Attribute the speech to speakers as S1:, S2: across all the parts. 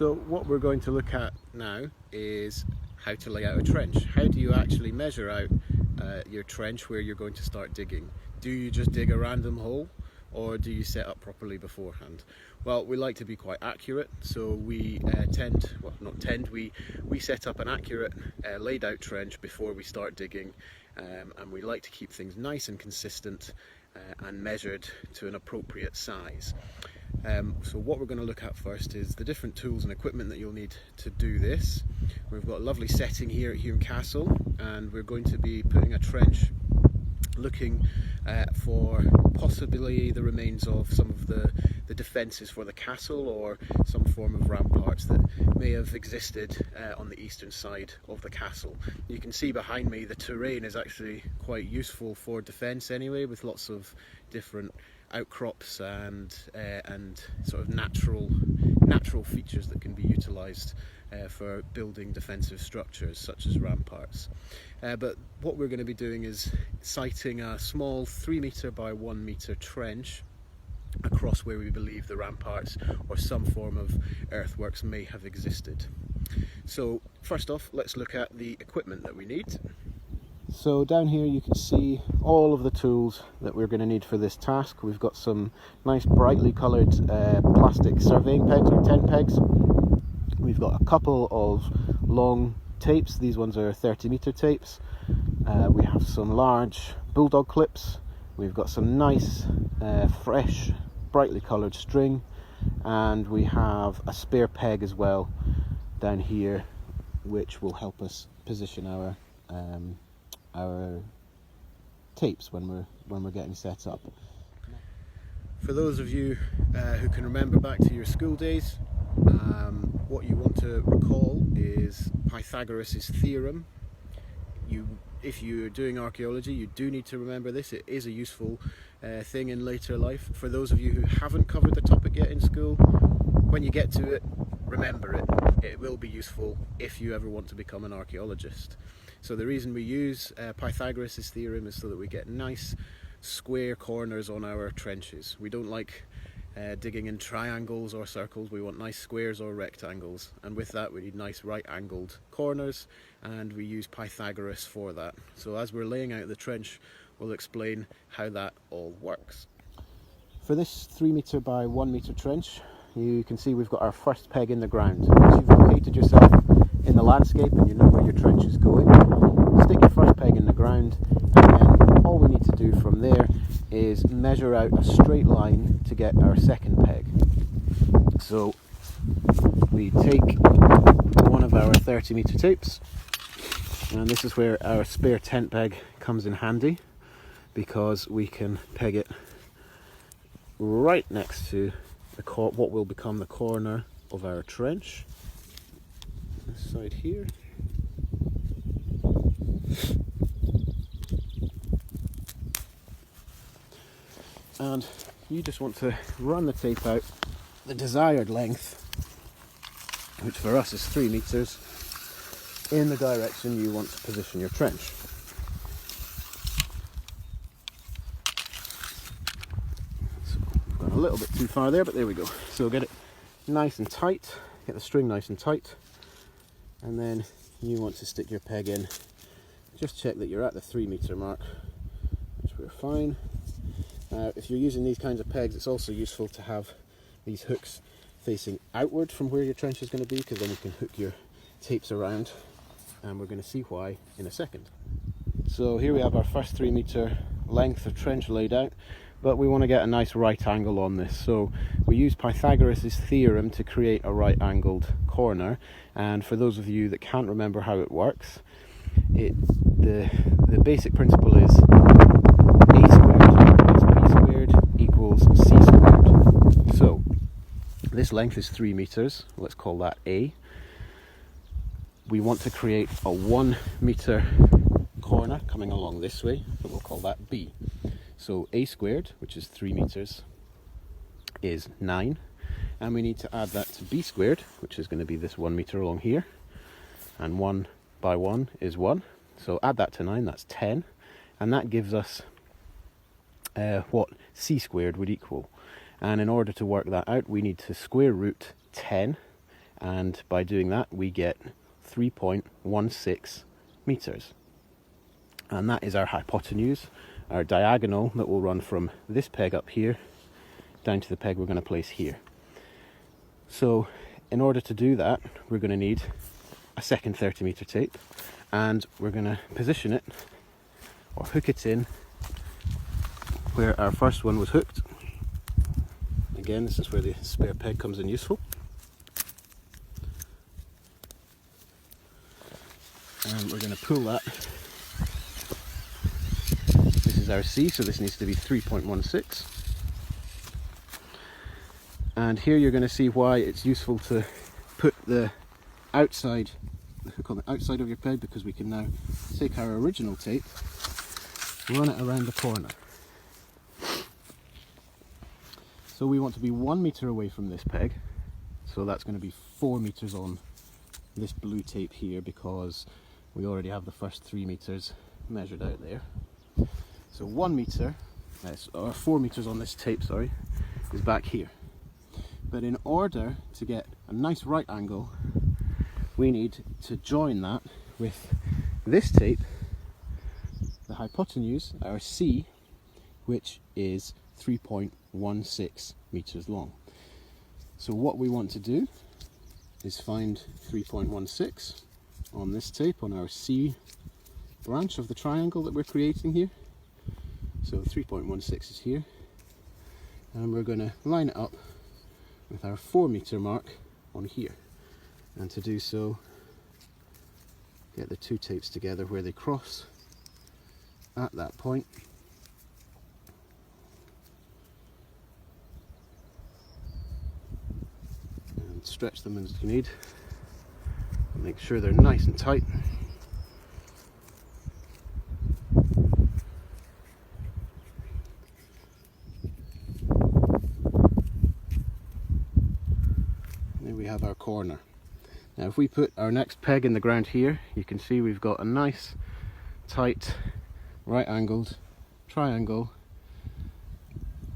S1: So what we're going to look at now is how to lay out a trench. How do you actually measure out your trench where you're going to start digging? Do you just dig a random hole, or do you set up properly beforehand? Well, we like to be quite accurate, so we we set up an accurate laid out trench before we start digging, and we like to keep things nice and consistent and measured to an appropriate size. So what we're going to look at first is the different tools and equipment that you'll need to do this. We've got a lovely setting here at Hume Castle, and we're going to be putting a trench looking for possibly the remains of some of the defences for the castle, or some form of ramparts that may have existed on the eastern side of the castle. You can see behind me the terrain is actually quite useful for defence anyway, with lots of different outcrops and sort of natural features that can be utilised for building defensive structures such as ramparts. But what we're going to be doing is siting a small 3 metre by 1 metre trench across where we believe the ramparts or some form of earthworks may have existed. So first off, let's look at the equipment that we need. So down here you can see all of the tools that we're going to need for this task. We've got some nice brightly coloured plastic surveying pegs, or tent pegs. We've got a couple of long tapes. These ones are 30 metre tapes. We have some large bulldog clips. We've got some nice fresh brightly coloured string, and we have a spare peg as well down here, which will help us position our tapes when we're getting set up. For those of you who can remember back to your school days, what you want to recall is Pythagoras' theorem. If you're doing archaeology, you do need to remember this. It is a useful thing in later life. For those of you who haven't covered the topic yet in school, when you get to it, remember it. It will be useful if you ever want to become an archaeologist. So the reason we use Pythagoras' theorem is so that we get nice square corners on our trenches. We don't like digging in triangles or circles. We want nice squares or rectangles, and with that we need nice right angled corners, and we use Pythagoras for that. So as we're laying out the trench, we'll explain how that all works. For this 3 metre by 1 metre trench, you can see we've got our first peg in the ground. Once you've located yourself in the landscape and you know where your trench is going, stick your first peg in the ground, and then all we need to do from there is measure out a straight line to get our second peg. So we take one of our 30 metre tapes, and this is where our spare tent peg comes in handy, because we can peg it right next to what will become the corner of our trench. This side here. And you just want to run the tape out the desired length, which for us is 3 metres, in the direction you want to position your trench. So we've gone a little bit too far there, but there we go. So get it nice and tight, get the string nice and tight, and then you want to stick your peg in. Just check that you're at the 3 metre mark, which we're fine. If you're using these kinds of pegs, it's also useful to have these hooks facing outward from where your trench is going to be, because then you can hook your tapes around, and we're going to see why in a second. So here we have our first 3 metre length of trench laid out, but we want to get a nice right angle on this. So we use Pythagoras' theorem to create a right angled corner, and for those of you that can't remember how it works, the basic principle is a squared plus b squared equals c squared. So this length is 3 metres, let's call that A. We want to create a 1 metre corner coming along this way, so we'll call that B. So A squared, which is 3 metres, is 9, and we need to add that to B squared, which is going to be this 1 metre along here, and 1 by 1 is 1, so add that to 9, that's 10, and that gives us what C squared would equal. And in order to work that out, we need to square root 10 and by doing that we get 3.16 meters. And that is our hypotenuse, our diagonal that will run from this peg up here down to the peg we're going to place here. So in order to do that, we're going to need a second 30-meter tape, and we're going to position it or hook it in where our first one was hooked. Again, this is where the spare peg comes in useful. And we're going to pull that. This is our C, so this needs to be 3.16. And here you're going to see why it's useful to put the outside, the hook on the outside of your peg, because we can now take our original tape, run it around the corner. So we want to be 1 meter away from this peg, so that's going to be 4 meters on this blue tape here, because we already have the first 3 meters measured out there. So 1 meter, or 4 meters on this tape, sorry, is back here. But in order to get a nice right angle, we need to join that with this tape, the hypotenuse, our C, which is 3.16 meters long. So what we want to do is find 3.16 on this tape, on our C branch of the triangle that we're creating here. So 3.16 is here, and we're going to line it up with our 4 meter mark on here. And to do so, get the two tapes together where they cross at that point. And stretch them as you need. And make sure they're nice and tight. We have our corner. Now if we put our next peg in the ground here, you can see we've got a nice tight right angled triangle.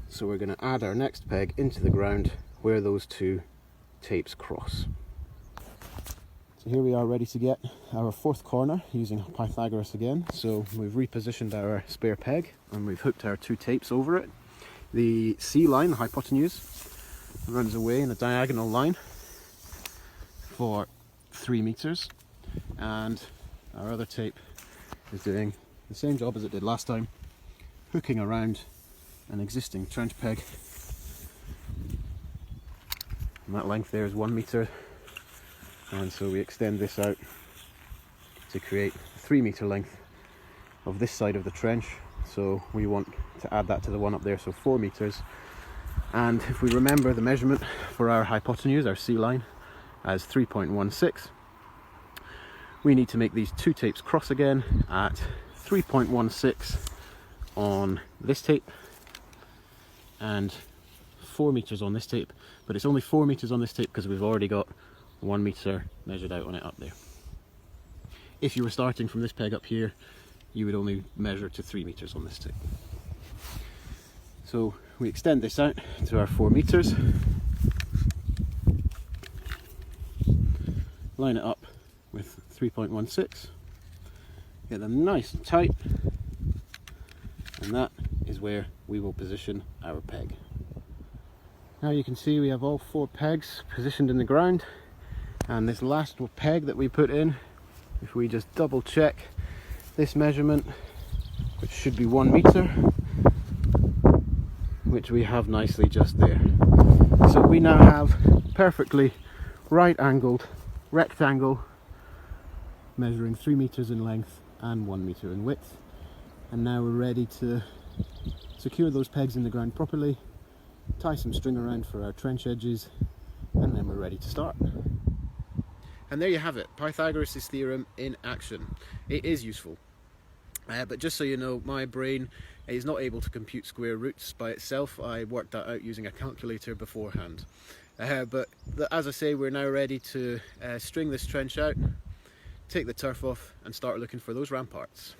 S1: So we're going to add our next peg into the ground where those two tapes cross. So here we are, ready to get our fourth corner using Pythagoras again. So we've repositioned our spare peg and we've hooked our two tapes over it. The C line, the hypotenuse, runs away in a diagonal line for 3 meters, and our other tape is doing the same job as it did last time, hooking around an existing trench peg, and that length there is 1 meter, and so we extend this out to create a 3 meter length of this side of the trench. So we want to add that to the one up there, so 4 meters. And if we remember the measurement for our hypotenuse, our C line, as 3.16, we need to make these two tapes cross again at 3.16 on this tape and 4 meters on this tape, but it's only 4 meters on this tape because we've already got 1 meter measured out on it up there. If you were starting from this peg up here, you would only measure to 3 meters on this tape. So we extend this out to our 4 meters, line it up with 3.16, get them nice and tight, and that is where we will position our peg. Now you can see we have all 4 pegs positioned in the ground, and this last peg that we put in, if we just double check this measurement, which should be 1 meter, which we have nicely just there. So we now have perfectly right angled rectangle measuring 3 meters in length and 1 meter in width, and now we're ready to secure those pegs in the ground properly, tie some string around for our trench edges, and then we're ready to start. And there you have it, Pythagoras' theorem in action. It is useful, but just so you know, my brain is not able to compute square roots by itself. I worked that out using a calculator beforehand. But as I say, we're now ready to string this trench out, take the turf off and start looking for those ramparts.